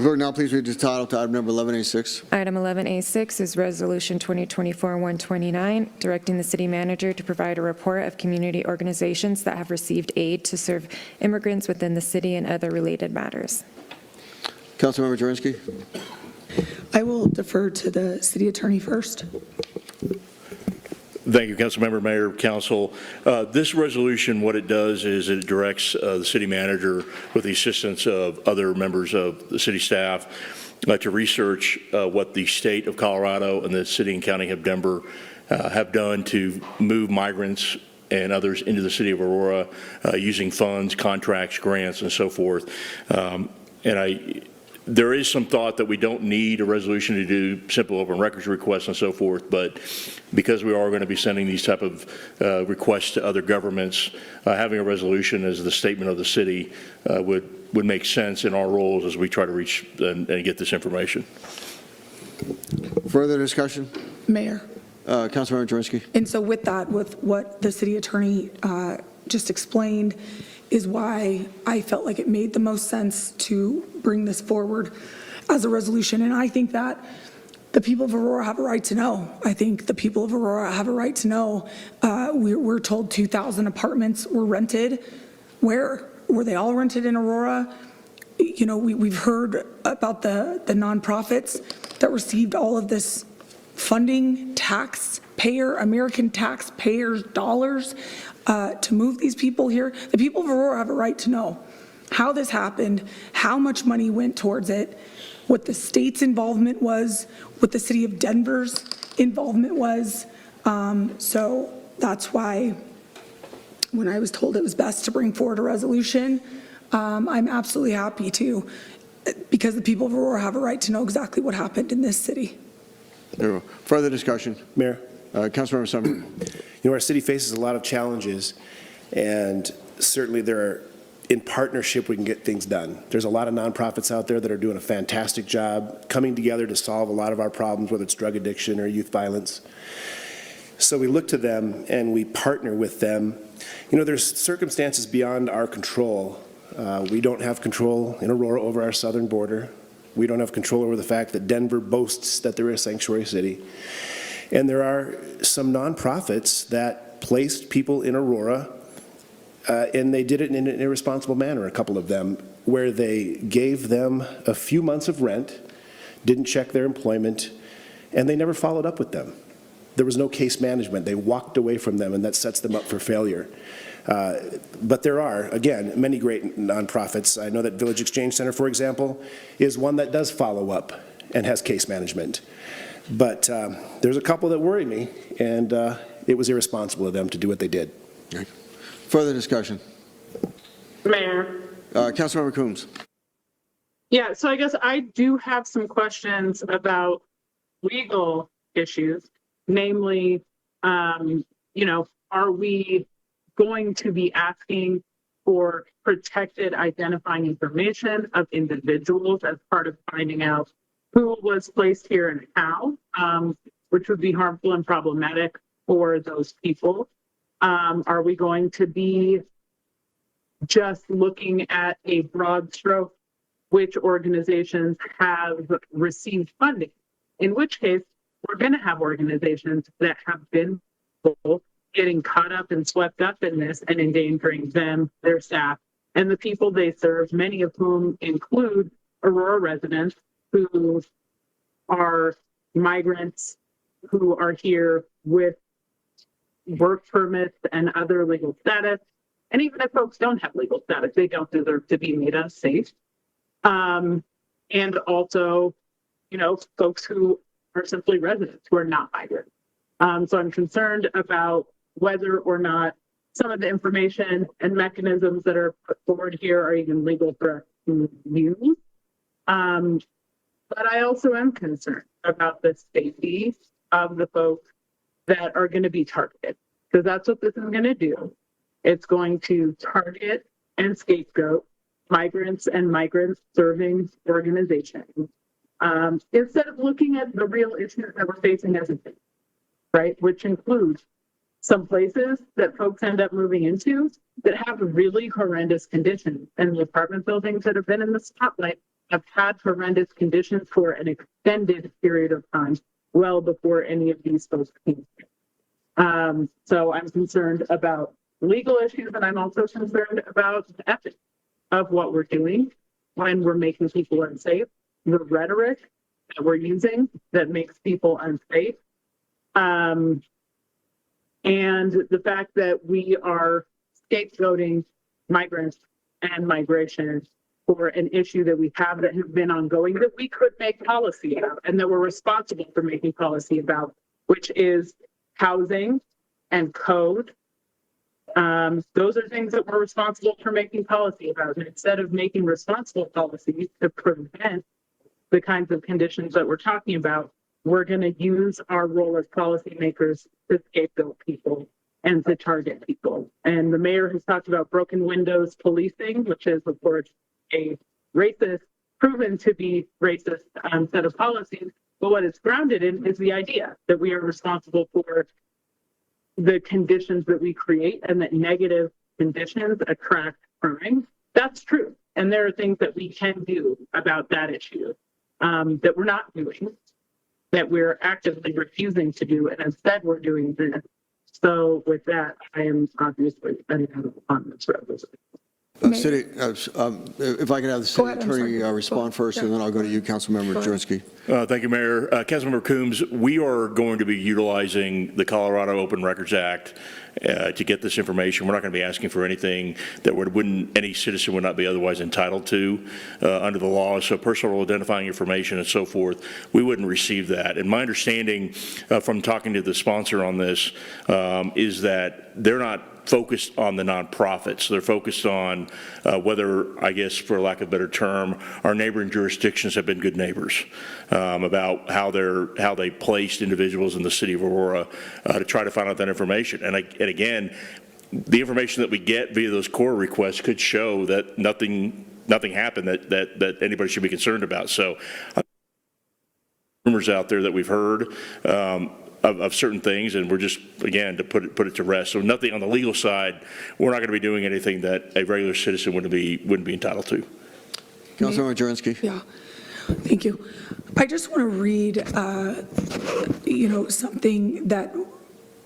Clerk, now please read the title to item number 11A6. Item 11A6 is Resolution 2024-129, directing the city manager to provide a report of community organizations that have received aid to serve immigrants within the city and other related matters. Councilmember Jurinsky. I will defer to the city attorney first. Thank you, Councilmember, Mayor, Council. This resolution, what it does is it directs the city manager with the assistance of other members of the city staff to research what the state of Colorado and the city and county of Denver have done to move migrants and others into the city of Aurora using funds, contracts, grants, and so forth. There is some thought that we don't need a resolution to do simple open records requests and so forth, but because we are going to be sending these type of requests to other governments, having a resolution as the statement of the city would make sense in our roles as we try to reach and get this information. Further discussion? Mayor. Councilmember Jurinsky. And so with that, with what the city attorney just explained, is why I felt like it made the most sense to bring this forward as a resolution. And I think that the people of Aurora have a right to know. I think the people of Aurora have a right to know. We're told 2,000 apartments were rented. Where? Were they all rented in Aurora? You know, we've heard about the nonprofits that received all of this funding, American taxpayers' dollars to move these people here. The people of Aurora have a right to know how this happened, how much money went towards it, what the state's involvement was, what the city of Denver's involvement was. So that's why when I was told it was best to bring forward a resolution, I'm absolutely happy to, because the people of Aurora have a right to know exactly what happened in this city. There we go. Further discussion? Mayor. Councilmember Sumner. You know, our city faces a lot of challenges, and certainly in partnership, we can get things done. There's a lot of nonprofits out there that are doing a fantastic job coming together to solve a lot of our problems, whether it's drug addiction or youth violence. So we look to them and we partner with them. You know, there's circumstances beyond our control. We don't have control in Aurora over our southern border. We don't have control over the fact that Denver boasts that they're a sanctuary city. And there are some nonprofits that placed people in Aurora, and they did it in an irresponsible manner, a couple of them, where they gave them a few months of rent, didn't check their employment, and they never followed up with them. There was no case management. They walked away from them, and that sets them up for failure. But there are, again, many great nonprofits. I know that Village Exchange Center, for example, is one that does follow up and has case management. But there's a couple that worry me, and it was irresponsible of them to do what they did. Further discussion? Mayor. Councilmember Coombs. Yeah, so I guess I do have some questions about legal issues, namely, you know, are we going to be asking for protected identifying information of individuals as part of finding out who was placed here and how, which would be harmful and problematic for those people? Are we going to be just looking at a broad stroke, which organizations have received funding? In which case, we're going to have organizations that have been getting caught up and swept up in this and endangering them, their staff, and the people they serve, many of whom include Aurora residents who are migrants who are here with work permits and other legal status. And even if folks don't have legal status, they don't deserve to be made unsafe. And also, you know, folks who are simply residents who are not migrants. So I'm concerned about whether or not some of the information and mechanisms that are put forward here are even legal for us to use. But I also am concerned about the safety of the folks that are going to be targeted, because that's what this is going to do. It's going to target and scapegoat migrants and migrant serving organizations instead of looking at the real issues that we're facing as a city, right? Which includes some places that folks end up moving into that have really horrendous conditions, and the apartment buildings that have been in the spotlight have had horrendous conditions for an extended period of time, well before any of these folks came. So I'm concerned about legal issues, and I'm also concerned about the ethics of what we're doing when we're making people unsafe, the rhetoric that we're using that makes people unsafe, and the fact that we are scapegoating migrants and migration for an issue that we have that has been ongoing that we could make policy about and that we're responsible for making policy about, which is housing and code. Those are things that we're responsible for making policy about. And instead of making responsible policies to prevent the kinds of conditions that we're talking about, we're going to use our role as policymakers to scapegoat people and to target people. And the mayor has talked about broken windows policing, which is, of course, a racist, proven to be racist set of policies. But what it's grounded in is the idea that we are responsible for the conditions that we create and that negative conditions attract crime. That's true. And there are things that we can do about that issue that we're not doing, that we're actively refusing to do. And instead we're doing this. So with that, I am obviously on this resolution. City, if I could have the Go city ahead, I'm attorney sorry. respond first, and then I'll go to you, Councilmember Jurinsky. Thank you, Mayor. Councilmember Coombs, we are going to be utilizing the Colorado Open Records Act to get this information. We're not going to be asking for anything that any citizen would not be otherwise entitled to under the law. So personal identifying information and so forth, we wouldn't receive that. And my understanding from talking to the sponsor on this is that they're not focused on the nonprofits. They're focused on whether, I guess, for lack of a better term, our neighboring jurisdictions have been good neighbors about how they placed individuals in the city of Aurora to try to find out that information. And again, the information that we get via those core requests could show that nothing happened that anybody should be concerned about. So rumors out there that we've heard of certain things, and we're just, again, to put it to rest. So nothing on the legal side, we're not going to be doing anything that a regular citizen wouldn't be entitled to. Councilmember Jurinsky. Yeah, thank you. I just want to read, something that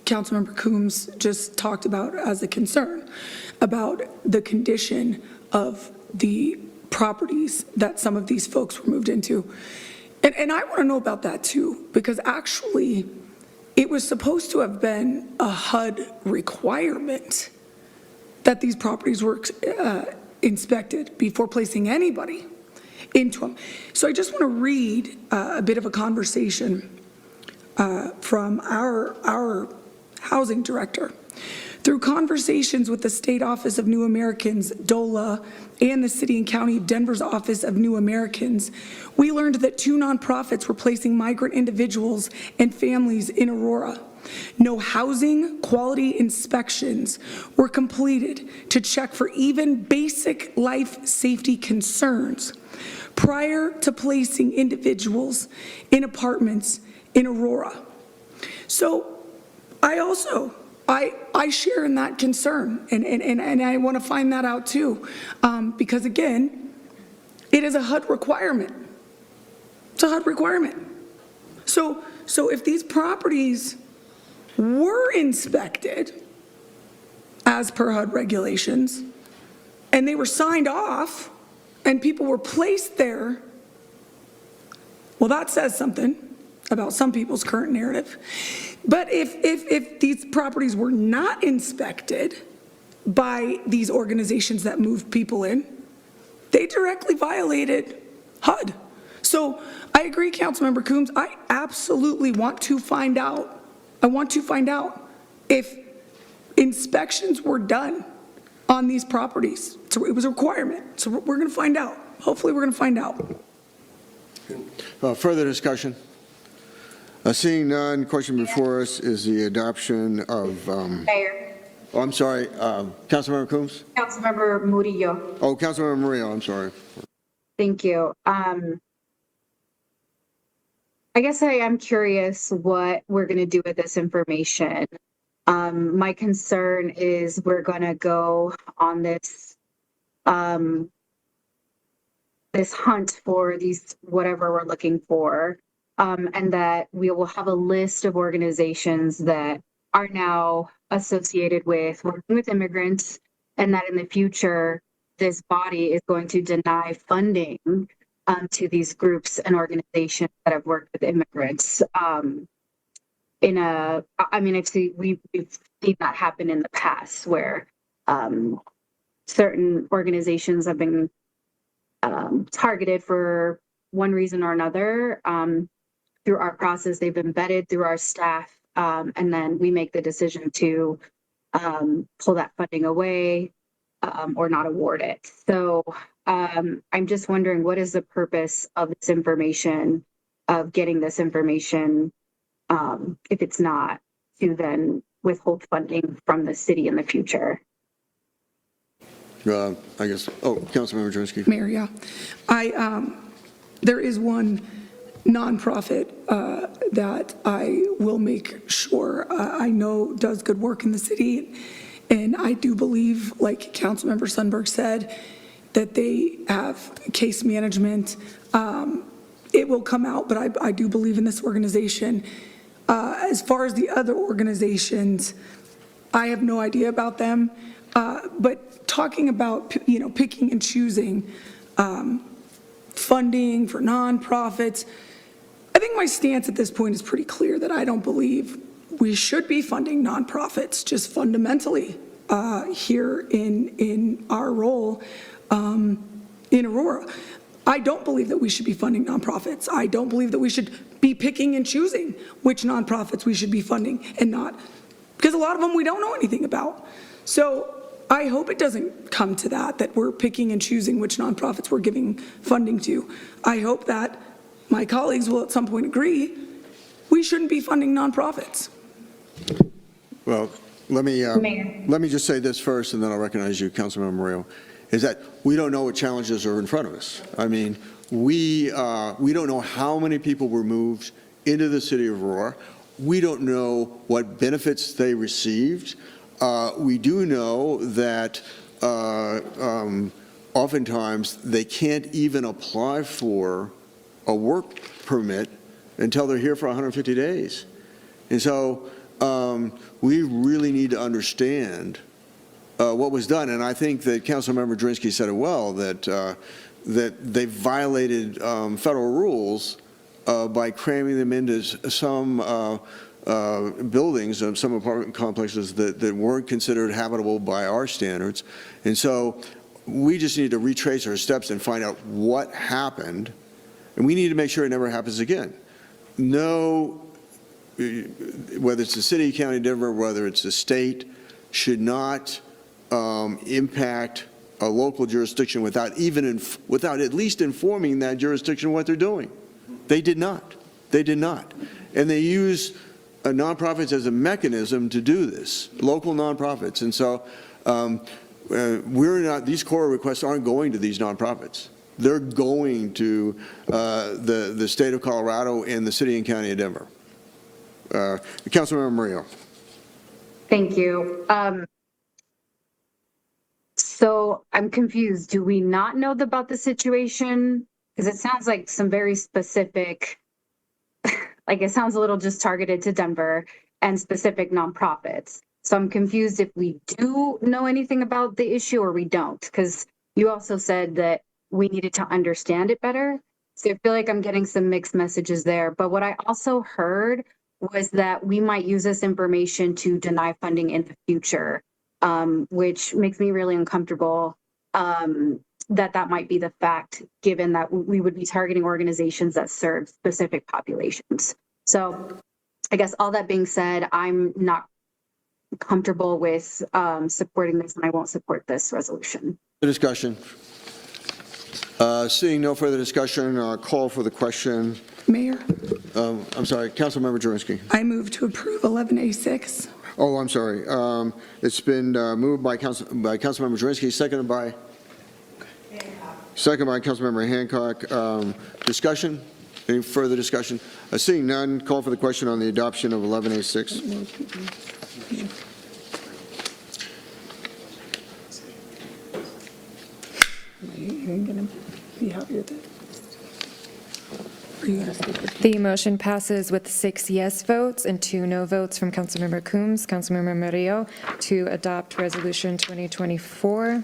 Councilmember Coombs just talked about as a concern about the condition of the properties that some of these folks were moved into. And I want to know about that too, because actually, it was supposed to have been a HUD requirement that these properties were inspected before placing anybody into them. So I just want to read a bit of a conversation from our housing director. Through conversations with the State Office of New Americans, DOLA, and the City and County of Denver's Office of New Americans, we learned that 2 nonprofits were placing migrant individuals and families in Aurora. No housing quality inspections were completed to check for even basic life safety concerns prior to placing individuals in apartments in Aurora. So I share in that concern, and I want to find that out too, because again, it is a HUD requirement. It's a HUD requirement. So if these properties were inspected as per HUD regulations, and they were signed off, and people were placed there, well, that says something about some people's current narrative. But if these properties were not inspected by these organizations that moved people in, they directly violated HUD. So I agree, Councilmember Coombs, I absolutely want to find out. I want to find out if inspections were done on these properties. So it was a requirement. So we're going to find out. Hopefully we're going to find out. Further discussion? Seeing none, question before us is the adoption of, Mayor. oh, I'm sorry, Councilmember Coombs? Councilmember Murillo. Oh, Councilmember Murillo, I'm sorry. Thank you. I guess I am curious what we're going to do with this information. My concern is we're going to go on this this hunt for these, whatever we're looking for, and that we will have a list of organizations that are now associated with working with immigrants, and that in the future, this body is going to deny funding to these groups and organizations that have worked with immigrants. We've seen that happen in the past where certain organizations have been targeted for one reason or another. Through our process, they've been vetted through our staff, and then we make the decision to pull that funding away or not award it. So I'm just wondering, what is the purpose of this information, of getting this information, if it's not to then withhold funding from the city in the future? I guess, Councilmember Jurinsky. Mayor, yeah. There is one nonprofit that I will make sure I know does good work in the city. And I do believe, like Councilmember Sundberg said, that they have case management. It will come out, but I do believe in this organization. As far as the other organizations, I have no idea about them. But talking about, picking and choosing funding for nonprofits, I think my stance at this point is pretty clear that I don't believe we should be funding nonprofits just fundamentally here in our role in Aurora. I don't believe that we should be funding nonprofits. I don't believe that we should be picking and choosing which nonprofits we should be funding and not, because a lot of them we don't know anything about. So I hope it doesn't come to that we're picking and choosing which nonprofits we're giving funding to. I hope that my colleagues will at some point agree we shouldn't be funding nonprofits. Well, let me just say this first, and then I'll recognize you, Councilmember Moreno, is that we don't know what challenges are in front of us. I mean, we don't know how many people were moved into the city of Aurora. We don't know what benefits they received. We do know that oftentimes they can't even apply for a work permit until they're here for 150 days. And so we really need to understand what was done. And I think that Councilmember Jurinsky said it well, that they violated federal rules by cramming them into some buildings, some apartment complexes that weren't considered habitable by our standards. And so we just need to retrace our steps and find out what happened. And we need to make sure it never happens again. No, whether it's the city, county, Denver, whether it's the state, should not impact a local jurisdiction without at least informing that jurisdiction what they're doing. They did not. They did not. And they use nonprofits as a mechanism to do this, local nonprofits. And so these core requests aren't going to these nonprofits. They're going to the state of Colorado and the city and county of Denver. Councilmember Murillo. Thank you. So I'm confused. Do we not know about the situation? Because it sounds like some very specific, like it sounds a little just targeted to Denver and specific nonprofits. So I'm confused if we do know anything about the issue or we don't, because you also said that we needed to understand it better. So I feel like I'm getting some mixed messages there. But what I also heard was that we might use this information to deny funding in the future, which makes me really uncomfortable that might be the fact, given that we would be targeting organizations that serve specific populations. So I guess all that being said, I'm not comfortable with supporting this, and I won't support this resolution. The discussion. Seeing no further discussion, call for the question. Mayor, I'm sorry, Councilmember Jurinsky. I move to approve 11A6. Oh, I'm sorry. It's been moved by Councilmember Jurinsky, seconded by Councilmember Hancock. Discussion? Any further discussion? Seeing none, call for the question on the adoption of 11A6. Be happy with it. Are you going to speak with The motion passes with 6 yes votes and 2 no votes from Councilmember Coombs, Councilmember Murillo, to adopt Resolution 2024